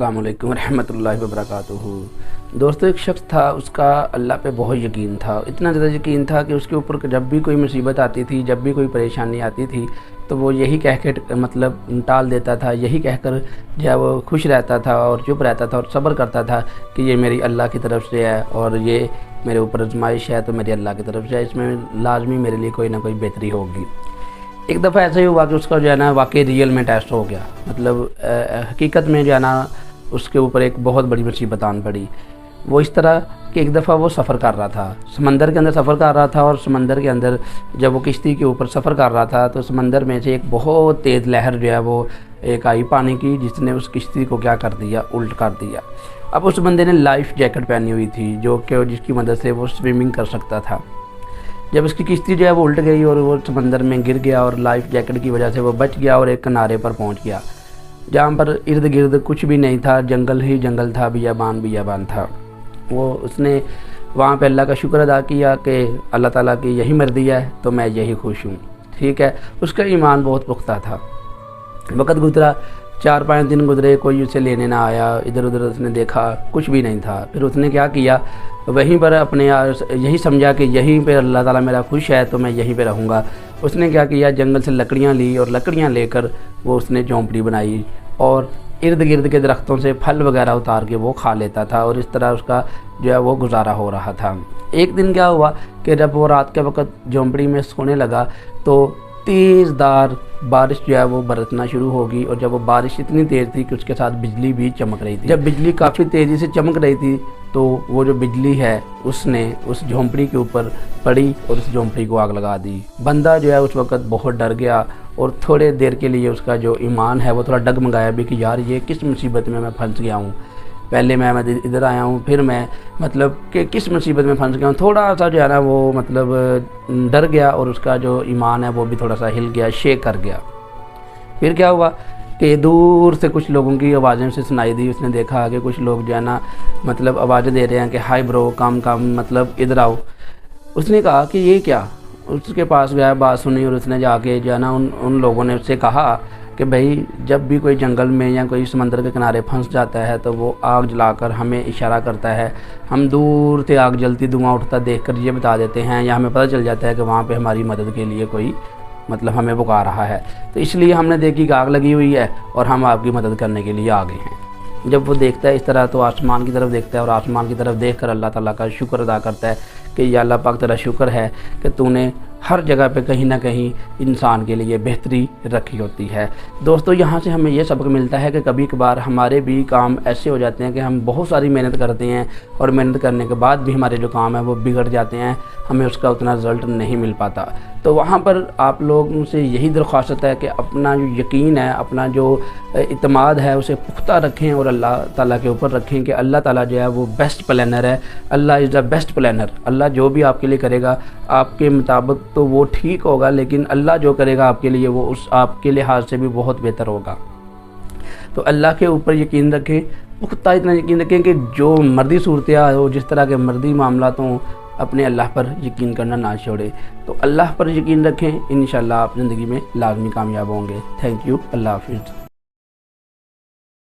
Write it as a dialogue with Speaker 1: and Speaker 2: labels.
Speaker 1: अस्सलाम वालेकुम रहमतुल्लाहि व बरकातुहू। दोस्तों, एक शख्स था, उसका अल्लाह पे बहुत यकीन था। इतना ज़्यादा यकीन था कि उसके ऊपर जब भी कोई मुसीबत आती थी, जब भी कोई परेशानी आती थी, तो वो यही कह के मतलब टाल देता था, यही कहकर जो है वो खुश रहता था और चुप रहता था और सब्र करता था कि ये मेरी अल्लाह की तरफ से है और ये मेरे ऊपर आजमाइश है तो मेरी अल्लाह की तरफ से है, इसमें लाजमी मेरे लिए कोई ना कोई बेहतरी होगी। एक दफ़ा ऐसा ही हुआ कि उसका जो है ना वाकई रियल में टेस्ट हो गया, मतलब हकीकत में जो है ना उसके ऊपर एक बहुत बड़ी मुसीबत आन पड़ी। वो इस तरह कि एक दफ़ा वो सफ़र कर रहा था, समंदर के अंदर सफ़र कर रहा था और समंदर के अंदर जब वो किश्ती के ऊपर सफ़र कर रहा था तो समंदर में से एक बहुत तेज़ लहर जो है वो एक आई पानी की, जिसने उस किश्ती को क्या कर दिया, उल्ट कर दिया। अब उस बंदे ने लाइफ जैकेट पहनी हुई थी जो कि जिसकी मदद से वो स्विमिंग कर सकता था। जब उसकी किश्ती जो है वो उल्ट गई और वो समंदर में गिर गया और लाइफ जैकेट की वजह से वो बच गया और एक किनारे पर पहुंच गया जहाँ पर इर्द गिर्द कुछ भी नहीं था, जंगल ही जंगल था, बियाबान था। वो उसने वहाँ पे अल्लाह का शुक्र अदा किया कि अल्लाह ताला की यही मर्ज़ी है तो मैं यही खुश हूँ, ठीक है। उसका ईमान बहुत पुख्ता था। वक़्त गुजरा, 4-5 दिन गुजरे, कोई उसे लेने ना आया, इधर उधर उसने देखा, कुछ भी नहीं था। फिर उसने क्या किया, वहीं पर अपने यही समझा कि यहीं पे अल्लाह ताला मेरा खुश है तो मैं यहीं पे रहूँगा। उसने क्या किया, जंगल से लकड़ियाँ ली और लकड़ियाँ लेकर वो उसने झोंपड़ी बनाई और इर्द गिर्द के दरख्तों से फल वगैरह उतार के वो खा लेता था और इस तरह उसका जो है वो गुजारा हो रहा था। एक दिन क्या हुआ कि जब वो रात के वक्त झोंपड़ी में सोने लगा तो तेज़दार बारिश जो है वो बरसना शुरू होगी और जब वो बारिश इतनी तेज़ थी कि उसके साथ बिजली भी चमक रही थी। जब बिजली काफ़ी तेज़ी से चमक रही थी तो वो जो बिजली है उसने उस झोंपड़ी के ऊपर पड़ी और उस झोंपड़ी को आग लगा दी। बंदा जो है उस वक़्त बहुत डर गया और थोड़े देर के लिए उसका जो ईमान है वो थोड़ा डगमगाया भी कि यार ये किस मुसीबत में मैं फंस गया हूँ, पहले मैं इधर आया हूँ, फिर मैं मतलब कि किस मुसीबत में फंस गया हूँ। थोड़ा सा जो है ना वो मतलब डर गया और उसका जो ईमान है वो भी थोड़ा सा हिल गया, शेक कर गया। फिर क्या हुआ कि दूर से कुछ लोगों की आवाज़ें से सुनाई दी। उसने देखा कि कुछ लोग जो है ना मतलब आवाज़ें दे रहे हैं कि हाय ब्रो, कम मतलब इधर आओ। उसने कहा कि ये क्या, उसके पास गया, बात सुनी और उसने जाके जो है ना उन लोगों ने उससे कहा कि भाई जब भी कोई जंगल में या कोई समंदर के किनारे फंस जाता है तो वो आग जलाकर हमें इशारा करता है। हम दूर से आग जलती, धुआं उठता देखकर ये बता देते हैं या हमें पता चल जाता है कि वहाँ पे हमारी मदद के लिए कोई मतलब हमें पुकार रहा है, तो इसलिए हमने देखी कि आग लगी हुई है और हम आपकी मदद करने के लिए आ गए हैं। जब वो देखता है इस तरह तो आसमान की तरफ देखता है और आसमान की तरफ देखकर अल्लाह ताला का शुक्र अदा करता है कि या अल्लाह पाक तेरा शुक्र है कि तूने हर जगह पे कहीं ना कहीं इंसान के लिए बेहतरी रखी होती है। दोस्तों, यहाँ से हमें ये सबक मिलता है कि कभी कभार हमारे भी काम ऐसे हो जाते हैं कि हम बहुत सारी मेहनत करते हैं और मेहनत करने के बाद भी हमारे जो काम है वो बिगड़ जाते हैं, हमें उसका उतना रिज़ल्ट नहीं मिल पाता। तो वहाँ पर आप लोगों से यही दरख्वास्त है कि अपना जो यकीन है, अपना जो इत्मीनान है उसे पुख्ता रखें और अल्लाह ताला के ऊपर रखें कि अल्लाह ताला जो है वो बेस्ट प्लानर है। अल्लाह इज़ द बेस्ट प्लानर। अल्लाह जो भी आपके लिए करेगा आपके मुताबिक तो वो ठीक होगा, लेकिन अल्लाह जो करेगा आपके लिए वो उस आपके लिहाज से भी बहुत बेहतर होगा। तो अल्लाह के ऊपर यकीन रखें, पुख्ता इतना यकीन रखें कि जो मर्दी सूरत हो, जिस तरह के मर्दी मामला तो अपने अल्लाह पर यकीन करना ना छोड़े। तो अल्लाह पर यकीन रखें, इंशाअल्लाह आप ज़िंदगी में लाजमी कामयाब होंगे। थैंक यू, अल्लाह हाफिज़।